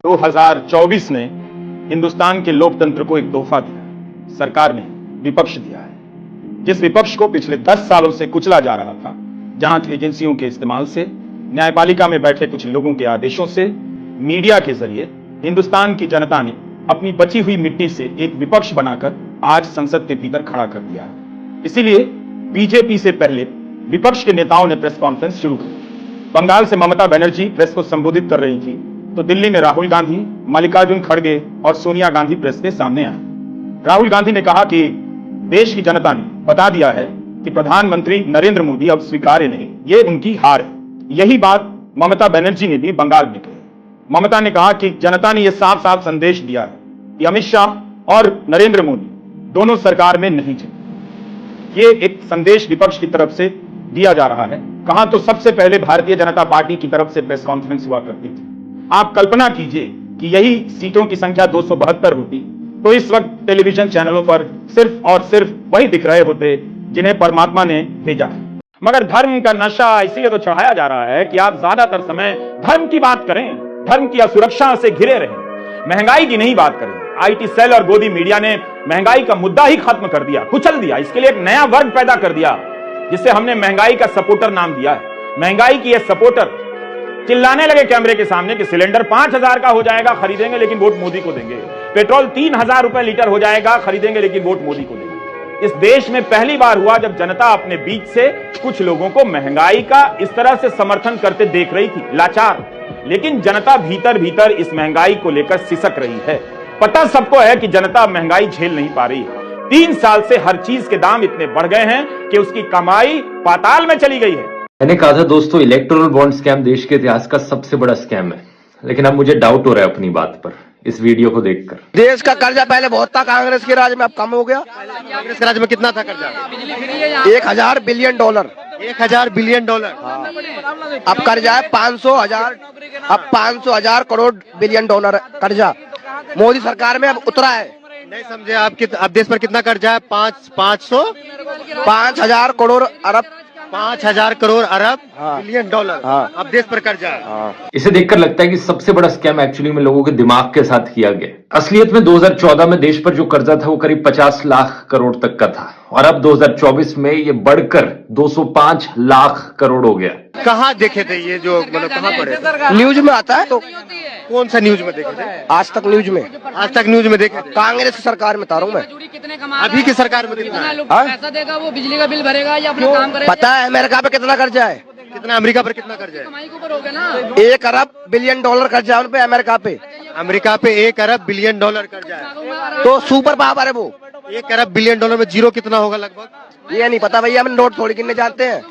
2024 ने हिंदुस्तान के लोकतंत्र को एक तोहफा दिया। सरकार ने विपक्ष दिया है, जिस विपक्ष को पिछले 10 सालों से कुचला जा रहा था, जांच एजेंसियों के इस्तेमाल से, न्यायपालिका में बैठे कुछ लोगों के आदेशों से, मीडिया के जरिए हिंदुस्तान की जनता ने अपनी बची हुई मिट्टी से एक विपक्ष बनाकर आज संसद के भीतर खड़ा कर दिया है। इसीलिए बीजेपी से पहले विपक्ष के नेताओं ने प्रेस कॉन्फ्रेंस शुरू की। बंगाल से ममता बनर्जी प्रेस को संबोधित कर रही थी, तो दिल्ली में राहुल गांधी, मल्लिकार्जुन खड़गे और सोनिया गांधी प्रेस के सामने आए। राहुल गांधी ने कहा कि देश की जनता ने बता दिया है कि प्रधानमंत्री नरेंद्र मोदी अब स्वीकार्य नहीं, ये उनकी हार है। यही बात ममता बनर्जी ने भी बंगाल में कही। ममता ने कहा कि जनता ने यह साफ साफ संदेश दिया है कि अमित शाह और नरेंद्र मोदी दोनों सरकार में नहीं थे। ये एक संदेश विपक्ष की तरफ से दिया जा रहा है। कहां तो सबसे पहले भारतीय जनता पार्टी की तरफ से प्रेस कॉन्फ्रेंस हुआ करती थी। आप कल्पना कीजिए कि यही सीटों की संख्या 272 होती, तो इस वक्त टेलीविजन चैनलों पर सिर्फ और सिर्फ वही दिख रहे होते जिन्हें परमात्मा ने भेजा। मगर धर्म का नशा इसीलिए तो चढ़ाया जा रहा है कि आप ज्यादातर समय धर्म की बात करें, धर्म की असुरक्षा से घिरे रहें, महंगाई की नहीं बात करें। आईटी सेल और गोदी मीडिया ने महंगाई का मुद्दा ही खत्म कर दिया, कुचल दिया। इसके लिए एक नया वर्ग पैदा कर दिया, जिसे हमने महंगाई का सपोर्टर नाम दिया है। महंगाई की ये सपोर्टर चिल्लाने लगे कैमरे के सामने कि सिलेंडर 5,000 का हो जाएगा, खरीदेंगे लेकिन वोट मोदी को देंगे। पेट्रोल 3,000 रुपए लीटर हो जाएगा, खरीदेंगे लेकिन वोट मोदी को देंगे। इस देश में पहली बार हुआ जब जनता अपने बीच से कुछ लोगों को महंगाई का इस तरह से समर्थन करते देख रही थी, लाचार। लेकिन जनता भीतर भीतर इस महंगाई को लेकर सिसक रही है। पता सबको है कि जनता महंगाई झेल नहीं पा रही है। 3 साल से हर चीज के दाम इतने बढ़ गए हैं कि उसकी कमाई पाताल में चली गई है। मैंने कहा था दोस्तों, इलेक्टोरल बॉन्ड स्कैम देश के इतिहास का सबसे बड़ा स्कैम है, लेकिन अब मुझे डाउट हो रहा है अपनी बात पर इस वीडियो को देखकर। देश का कर्जा पहले बहुत था कांग्रेस के राज में, अब कम हो गया। कांग्रेस के राज में कितना था कर्जा? 1,000 बिलियन डॉलर। 1,000 billion dollar. हाँ। अब कर्जा है 500,000, अब 500,000 करोड़ बिलियन डॉलर कर्जा मोदी सरकार में अब उतरा है। नहीं समझे आप अब देश पर कितना कर्जा है? 5,000 करोड़ अरब 5,000 करोड़ अरब हाँ। Billion dollar. हाँ। अब देश पर कर्जा है। हाँ। इसे देखकर लगता है कि सबसे बड़ा स्कैम एक्चुअली में लोगों के दिमाग के साथ किया गया। असलियत में 2014 में देश पर जो कर्जा था वो करीब 50 लाख करोड़ तक का था, और अब 2024 में ये बढ़कर 205 लाख करोड़ हो गया। कहाँ देखे थे ये जो, मतलब कहाँ पढ़े थे? न्यूज में आता है। तो कौन सा न्यूज में देखे थे? आज तक न्यूज में। आज तक न्यूज में देखे? कांग्रेस की सरकार में बता रहा हूँ मैं। अभी की सरकार में कितना है? पैसा देगा, वो बिजली का बिल भरेगा या अपना काम करेगा। पता है अमेरिका पे कितना कर्जा है? कितना अमेरिका पर कितना कर्जा है? कमाई के ऊपर हो गया ना। 1 अरब बिलियन डॉलर कर्जा है उन पे, अमेरिका पे। अमेरिका पे 1 अरब बिलियन डॉलर कर्जा है। तो सुपर पावर है वो। 1 अरब बिलियन डॉलर में जीरो कितना होगा लगभग? ये नहीं पता भैया, हम नोट थोड़ी गिनने जानते हैं।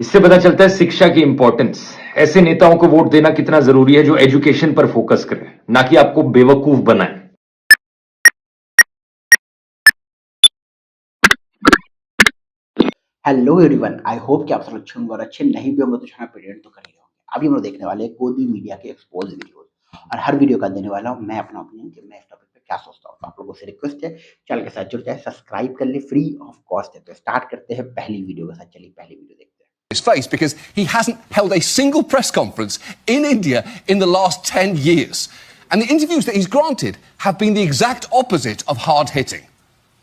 इससे पता चलता है शिक्षा की इंपॉर्टेंस। ऐसे नेताओं को वोट देना कितना जरूरी है जो एजुकेशन पर फोकस करे, ना कि आपको बेवकूफ बनाए। हेलो एवरीवन, आई होप कि आप सब अच्छे होंगे, और अच्छे नहीं भी होंगे तो चैनल पर तो कर ही होंगे। अभी हम लोग देखने वाले हैं गोदी मीडिया के एक्सपोज वीडियोस, और हर वीडियो का देने वाला हूं मैं अपना ओपिनियन कि मैं इस टॉपिक पे क्या सोचता हूं। तो आप लोगों से रिक्वेस्ट है, चैनल के साथ जुड़ जाए, सब्सक्राइब कर ले, फ्री ऑफ कॉस्ट है। तो स्टार्ट करते हैं पहली वीडियो के साथ। चलिए पहली वीडियो देखते हैं। His face because he hasn't held a single press conference in India in the last 10 years. And the interviews that he's granted have been the exact opposite of hard hitting.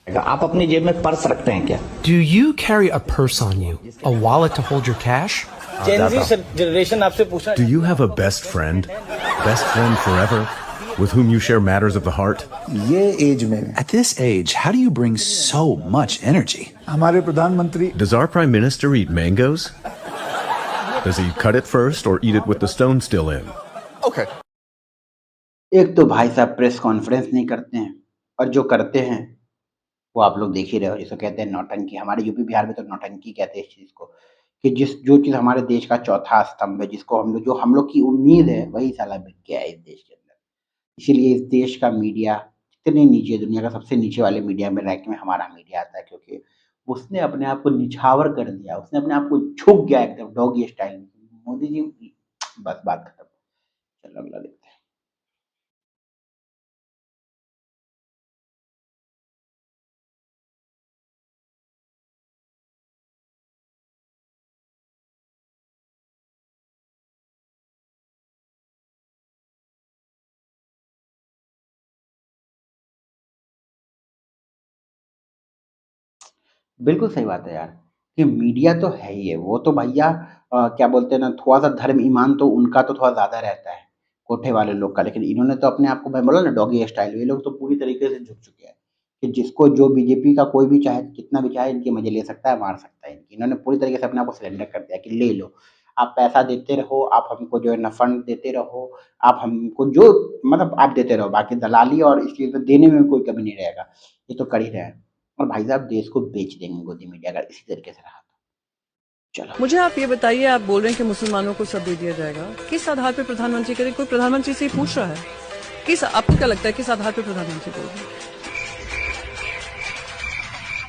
आप अपनी जेब में purse रखते हैं क्या? Do you carry a purse on you? A wallet to hold your cash? Gen Z generation आपसे पूछा। Do you have a best friend? Best friend forever? With whom you share matters of the heart? ये as में At this age, how do you bring so much energy? हमारे प्रधानमंत्री Does our prime minister eat mangoes? Does he cut it first or eat it with the stone still in? Okay. एक तो भाई साहब press conference नहीं करते हैं, और जो करते हैं वो आप लोग देख ही रहे हो, जिसको कहते हैं नौटंकी। हमारे यूपी बिहार में तो नौटंकी कहते हैं इस चीज को, कि जो चीज हमारे देश का चौथा स्तंभ है, जिसको हम लोग की उम्मीद है, वही साला बिक गया है इस देश के अंदर। इसीलिए इस देश का मीडिया कितने नीचे, दुनिया का सबसे नीचे वाले मीडिया में रैंक में हमारा मीडिया आता है, क्योंकि उसने अपने आप को निछावर कर दिया, उसने अपने आप को झुक गया एकदम डॉगी स्टाइल में। मोदी जी, बस बात खत्म। चलो अगला देखते हैं। बिल्कुल सही बात है यार, कि मीडिया तो है ही है, वो तो भैया क्या बोलते हैं ना, थोड़ा-सा धर्म ईमान तो उनका तो थोड़ा ज़्यादा रहता है, कोठे वाले लोग का, लेकिन इन्होंने तो अपने आप को मैं बोला ना डॉगी स्टाइल, ये लोग तो पूरी तरीके से झुक चुके हैं, कि जिसको जो बीजेपी का कोई भी चाहे, कितना भी चाहे इनके मज़े ले सकता है, मार सकता है इनकी। इन्होंने पूरी तरीके से अपने आप को सरेंडर कर दिया कि ले लो, आप पैसा देते रहो, आप हमको जो है ना फंड देते रहो, आप हमको जो मतलब आप देते रहो, बाकी दलाली और इस चीज़ में देने में कोई कमी नहीं रहेगा, ये तो कर ही रहे हैं। और भाई साहब देश को बेच देंगे गोदी मीडिया अगर इसी तरीके से रहा तो। चलो मुझे आप ये बताइए, आप बोल रहे हैं कि मुसलमानों को सब दे दिया जाएगा, किस आधार पर प्रधानमंत्री करें? कोई प्रधानमंत्री से ही पूछ रहा है? किस, आपको क्या लगता है किस आधार पर प्रधानमंत्री बोल रहे हैं?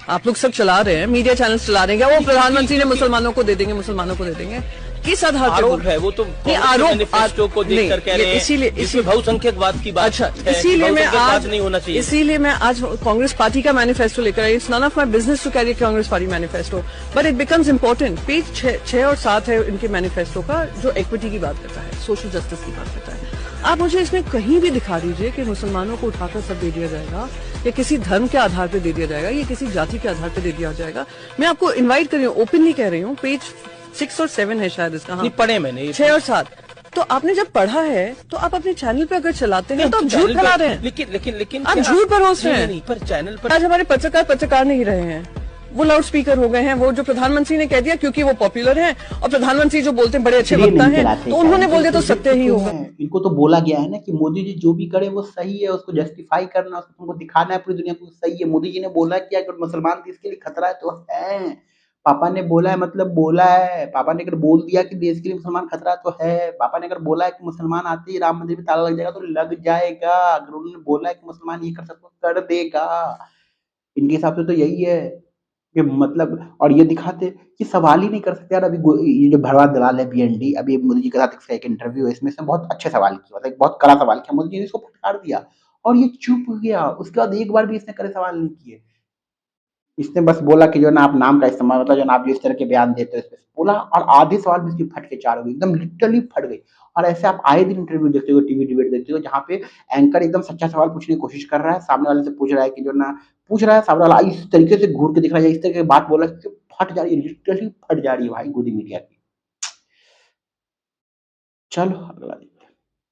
आप लोग सब चला रहे हैं, मीडिया चैनल चला रहे हैं, क्या वो प्रधानमंत्री ने मुसलमानों को दे देंगे, मुसलमानों को दे देंगे? किस आधार पर आरोप है वो तो मैनिफेस्टो को देखकर कह रहे हैं, इसमें बहुसंख्यकवाद की बात। अच्छा, इसीलिए मैं आज नहीं होना चाहिए, इसीलिए मैं आज कांग्रेस पार्टी का मैनिफेस्टो लेकर आई। It's none of my business to carry Congress party manifesto, but it becomes important. Page 6 और 7 है इनके मैनिफेस्टो का, जो इक्विटी की बात करता है, सोशल जस्टिस की बात करता है। आप मुझे इसमें कहीं भी दिखा दीजिए कि मुसलमानों को उठाकर सब दे दिया जाएगा, या किसी धर्म के आधार पर दे दिया जाएगा, या किसी जाति के आधार पर दे दिया जाएगा। मैं आपको इन्वाइट कर रही हूँ, ओपनली कह रही हूँ, पेज 6 और 7 है शायद इसका। हाँ, पढ़े मैंने 6 और 7। तो आपने जब पढ़ा है तो आप अपने चैनल पे अगर चलाते हैं तो आप झूठ फैला रहे हैं। लेकिन आप झूठ परोस रहे हैं। पर चैनल पर आज हमारे पत्रकार नहीं रहे हैं, वो लाउड स्पीकर हो गए हैं। वो जो प्रधानमंत्री ने कह दिया क्योंकि वो पॉपुलर हैं, और प्रधानमंत्री जो बोलते हैं बड़े अच्छे वक्ता हैं, तो उन्होंने बोल दिया तो सत्य ही होगा। इनको तो बोला गया है ना कि मोदी जी जो भी करे वो सही है, उसको जस्टिफाई करना, उसको तुमको दिखाना है पूरी दुनिया को सही है। मोदी जी ने बोला कि अगर मुसलमान देश के लिए खतरा है तो है, पापा ने बोला है मतलब बोला है। पापा ने अगर बोल दिया कि देश के लिए मुसलमान खतरा तो है, पापा ने अगर बोला है कि मुसलमान आते ही राम मंदिर में ताला लग जाएगा तो लग जाएगा, अगर उन्होंने बोला है कि मुसलमान ये कर सकते कर देगा। इनके हिसाब से तो यही है कि मतलब, और ये दिखाते कि सवाल ही नहीं कर सकते यार। अभी ये जो भरवा दलाल है BND, अभी मोदी जी के साथ इसका एक इंटरव्यू है, इसमें इसने बहुत अच्छे सवाल किया, मतलब बहुत कड़ा सवाल किया, मोदी जी ने इसको फटकार दिया और ये चुप गया। उसके बाद एक बार भी इसने कड़े सवाल नहीं किए, इसने बस बोला कि जो ना आप नाम का इस्तेमाल, मतलब जो ना आप जो इस तरह के बयान देते हो, इस पे बोला, और आधे सवाल में इसकी फट के चार हो गई, एकदम लिटरली फट गई। और ऐसे आप आए दिन इंटरव्यू देखते हो, टीवी डिबेट देखते हो, जहाँ पे एंकर एकदम सच्चा सवाल पूछने की कोशिश कर रहा है, सामने वाले से पूछ रहा है कि जो ना पूछ रहा है, सामने वाला इस तरीके से घूर के दिख रहा है, इस तरीके की बात बोल रहा है, फट जा रही है, लिटरली फट जा रही है भाई गोदी मीडिया की। चलो अगला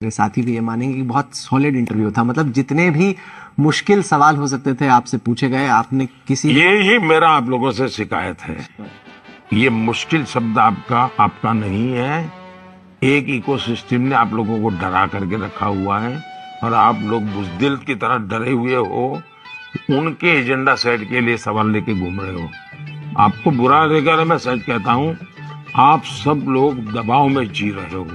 मेरे साथी भी ये मानेंगे कि बहुत सॉलिड इंटरव्यू था, मतलब जितने भी मुश्किल सवाल हो सकते थे आपसे पूछे गए, आपने किसी, ये ही मेरा आप लोगों से शिकायत है, ये मुश्किल शब्द आपका नहीं है। एक इकोसिस्टम ने आप लोगों को डरा करके रखा हुआ है और आप लोग बुज़दिल की तरह डरे हुए हो, उनके एजेंडा सेट के लिए सवाल लेके घूम रहे हो। आपको बुरा लगेगा, मैं सच कहता हूँ, आप सब लोग दबाव में जी रहे हो,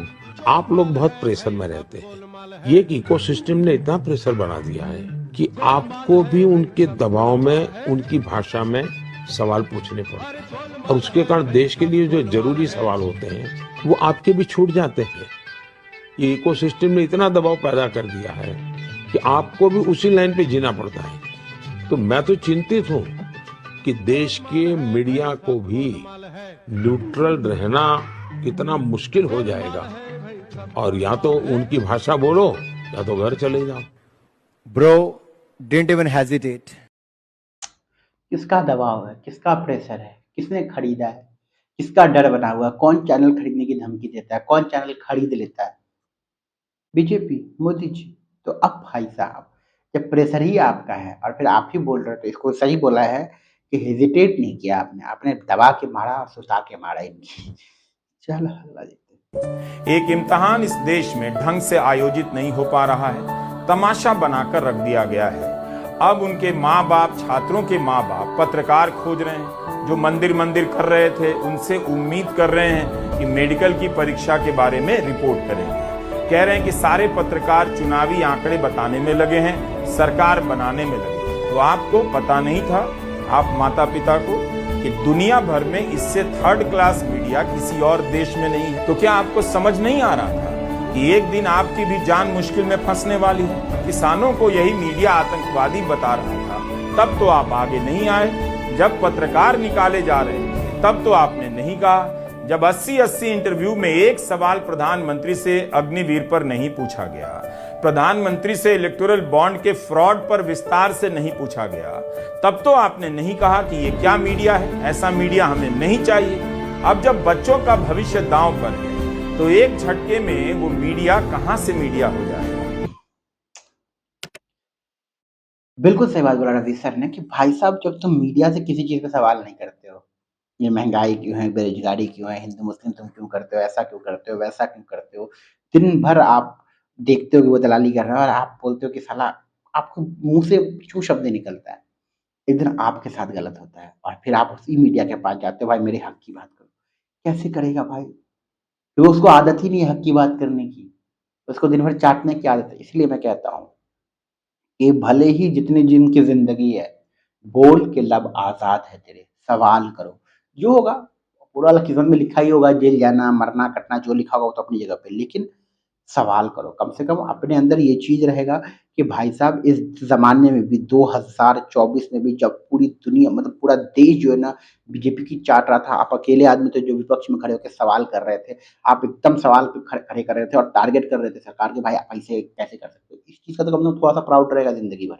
आप लोग बहुत प्रेशर में रहते हैं। ये इकोसिस्टम ने इतना प्रेशर बना दिया है कि आपको भी उनके दबाव में, उनकी भाषा में सवाल पूछने पड़ते हैं, और उसके कारण देश के लिए जो जरूरी सवाल होते हैं वो आपके भी छूट जाते हैं। ये इकोसिस्टम ने इतना दबाव पैदा कर दिया है कि आपको भी उसी लाइन पे जीना पड़ता है। तो मैं तो चिंतित हूँ कि देश के मीडिया को भी न्यूट्रल रहना इतना मुश्किल हो जाएगा, और या तो उनकी भाषा बोलो या तो घर चले जाओ। Bro, didn't even hesitate. किसका दबाव है, किसका प्रेशर है, किसने खरीदा है, किसका डर बना हुआ है, कौन चैनल खरीदने की धमकी देता है, कौन चैनल खरीद लेता है? बीजेपी, मोदी जी। तो अब भाई साहब जब प्रेशर ही आपका है और फिर आप ही बोल रहे हो, तो इसको सही बोला है कि हेजिटेट नहीं किया आपने दबा के मारा, सुता के मारा इनकी। चलो अगला देखते हैं। एक इम्तिहान इस देश में ढंग से आयोजित नहीं हो पा रहा है, तमाशा बनाकर रख दिया गया है। अब उनके माँ बाप, छात्रों के माँ बाप पत्रकार खोज रहे हैं, जो मंदिर कर रहे थे उनसे उम्मीद कर रहे हैं कि मेडिकल की परीक्षा के बारे में रिपोर्ट करेंगे। कह रहे हैं कि सारे पत्रकार चुनावी आंकड़े बताने में लगे हैं, सरकार बनाने में लगे हैं। तो आपको पता नहीं था, आप माता पिता को, कि दुनिया भर में इससे थर्ड क्लास मीडिया किसी और देश में नहीं है। तो क्या आपको समझ नहीं आ रहा था कि एक दिन आपकी भी जान मुश्किल में फंसने वाली है? किसानों को यही मीडिया आतंकवादी बता रहा था, तब तो आप आगे नहीं आए। जब पत्रकार निकाले जा रहे थे तब तो आपने नहीं कहा। जब 80 इंटरव्यू में एक सवाल प्रधानमंत्री से अग्निवीर पर नहीं पूछा गया, प्रधानमंत्री से इलेक्टोरल बॉन्ड के फ्रॉड पर विस्तार से नहीं पूछा गया, तब तो आपने नहीं कहा कि ये क्या मीडिया है, ऐसा मीडिया हमें नहीं चाहिए। अब जब बच्चों का भविष्य दांव पर है तो एक झटके में वो मीडिया कहां से मीडिया हो जाएगा। बिल्कुल सही बात बोला रवि सर ने कि भाई साहब जब तुम मीडिया से किसी चीज पे सवाल नहीं करते हो, ये महंगाई क्यों है, बेरोजगारी क्यों है, हिंदू मुस्लिम तुम क्यों करते हो, ऐसा क्यों करते हो, वैसा क्यों करते हो, दिन भर आप देखते हो कि वो दलाली कर रहा है और आप बोलते हो कि साला, आपको मुंह से क्यों शब्द निकलता है। एक दिन आपके साथ गलत होता है और फिर आप उसी मीडिया के पास जाते हो, भाई मेरे हक की बात करो। कैसे करेगा भाई, तो उसको आदत ही नहीं है हक की बात करने की, उसको दिन भर चाटने की आदत है। इसलिए मैं कहता हूँ कि भले ही जितने दिन की जिंदगी है, बोल के लब आजाद है तेरे, सवाल करो। जो होगा पूरा किस्मत में लिखा ही होगा, जेल जाना, मरना, कटना, जो लिखा होगा वो तो अपनी जगह पे, लेकिन सवाल करो। कम से कम अपने अंदर ये चीज रहेगा कि भाई साहब इस जमाने में भी 2024 में भी जब पूरी दुनिया मतलब पूरा देश जो है ना बीजेपी की चाट रहा था, आप अकेले आदमी थे जो विपक्ष में खड़े होकर सवाल कर रहे थे, आप एकदम सवाल पे खड़े कर रहे थे और टारगेट कर रहे थे सरकार के, भाई आप ऐसे कैसे कर सकते हो। इस चीज का तो कम से कम थोड़ा सा प्राउड रहेगा जिंदगी भर।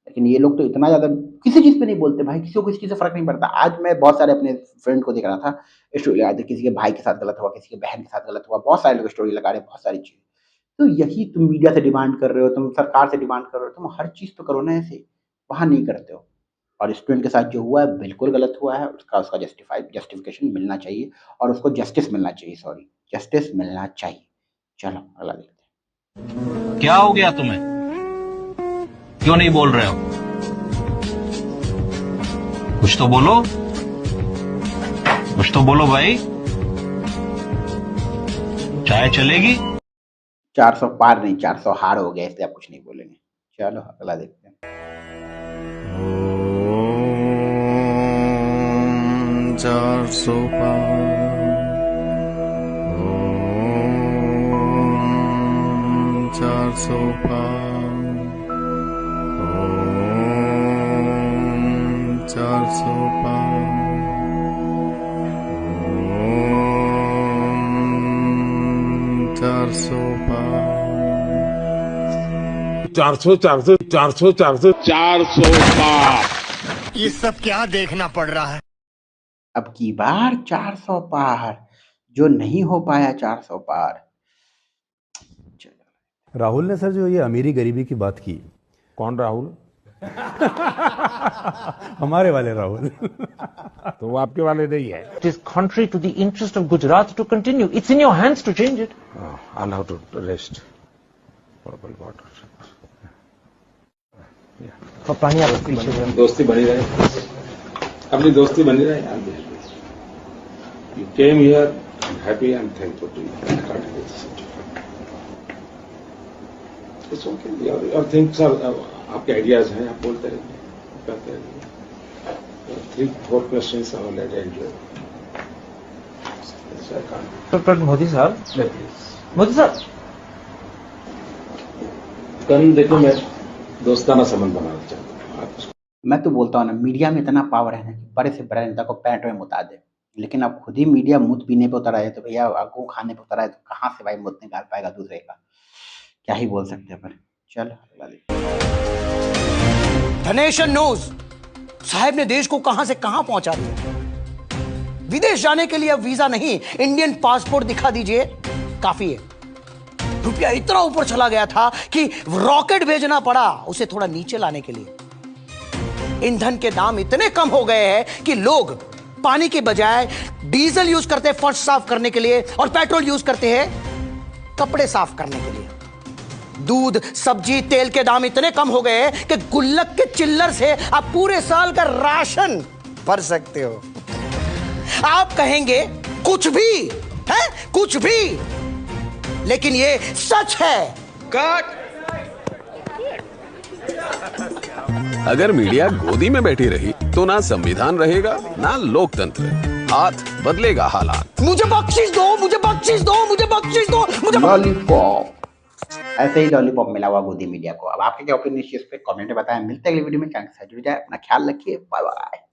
लेकिन ये लोग तो इतना ज्यादा किसी चीज पे नहीं बोलते भाई, किसी को किसी चीज से फर्क नहीं पड़ता। आज मैं बहुत सारे अपने फ्रेंड को देख रहा था, स्टोरी लगा, किसी के भाई के साथ गलत हुआ, किसी के बहन के साथ गलत हुआ, बहुत सारे लोग स्टोरी लगा रहे हैं, बहुत सारी चीज। तो यही तुम मीडिया से डिमांड कर रहे हो, तुम सरकार से डिमांड कर रहे हो, तुम हर चीज तो करो ना ऐसे, वहां नहीं करते हो। और स्टूडेंट के साथ जो हुआ है बिल्कुल गलत हुआ है, उसका जस्टिफिकेशन मिलना चाहिए और उसको जस्टिस मिलना चाहिए, सॉरी जस्टिस मिलना चाहिए। चलो अगला देखते हैं। क्या हो गया तुम्हें, क्यों नहीं बोल रहे हो? कुछ तो बोलो, कुछ तो बोलो भाई, चाय चलेगी? 400 पार नहीं, 400 हार हो गया, इसलिए आप कुछ नहीं बोलेंगे। चलो अगला देखते हैं। 400 पार, 400 पार, 400 पार, 400 पार, 400 400 400 400 400 पार। ये सब क्या देखना पड़ रहा है। अब की बार 400 पार, जो नहीं हो पाया 400 पार। राहुल ने सर जो ये अमीरी गरीबी की बात की, कौन राहुल? हमारे वाले राहुल। तो वो आपके वाले नहीं है। It is contrary to the interest of Gujarat to continue. It's in your hands to change it. I'll have to rest. Portable water. पानी आप पीछे, दोस्ती बनी रहे, अपनी दोस्ती बनी रहे यार। You came here, I'm happy and thankful to you. It's okay. Your things are, आपके आइडियाज हैं, आप बोलते रहिए, करते रहिए। 3-4 questions are already enjoyed. पर मोदी साहब, मोदी साहब, कल देखो मैं दोस्ताना संबंध बनाना चाहता हूँ। मैं तो बोलता हूँ ना, मीडिया में इतना पावर है ना कि बड़े से बड़े नेता को पैंट में मुता दे, लेकिन अब खुद ही मीडिया मुत पीने पे उतरा है तो भैया आगू खाने पे उतरा है तो कहाँ से भाई मुत निकाल पाएगा दूसरे का, क्या ही बोल सकते हैं। पर चल धनेशन नोज साहब ने देश को कहां से कहां पहुंचा दिया। विदेश जाने के लिए अब वीजा नहीं, इंडियन पासपोर्ट दिखा दीजिए काफी है। रुपया इतना ऊपर चला गया था कि रॉकेट भेजना पड़ा उसे थोड़ा नीचे लाने के लिए। ईंधन के दाम इतने कम हो गए हैं कि लोग पानी के बजाय डीजल यूज करते हैं फर्श साफ करने के लिए और पेट्रोल यूज करते हैं कपड़े साफ करने के लिए। दूध, सब्जी, तेल के दाम इतने कम हो गए हैं कि गुल्लक के चिल्लर से आप पूरे साल का राशन भर सकते हो। आप कहेंगे कुछ भी है, कुछ भी, लेकिन ये सच है। कट। अगर मीडिया गोदी में बैठी रही तो ना संविधान रहेगा ना लोकतंत्र, हाथ बदलेगा हालात। मुझे बख्शिश दो, मुझे बख्शिश दो, मुझे बख्शिश दो, मुझे लॉलीपॉप। ऐसे ही लॉलीपॉप मिला हुआ गोदी मीडिया को। अब आपके क्या ओपिनियन इस चीज पे कमेंट में बताएं। मिलते हैं अगली वीडियो में, चैनल से जुड़ जाए, अपना ख्याल रखिए, बाय बाय।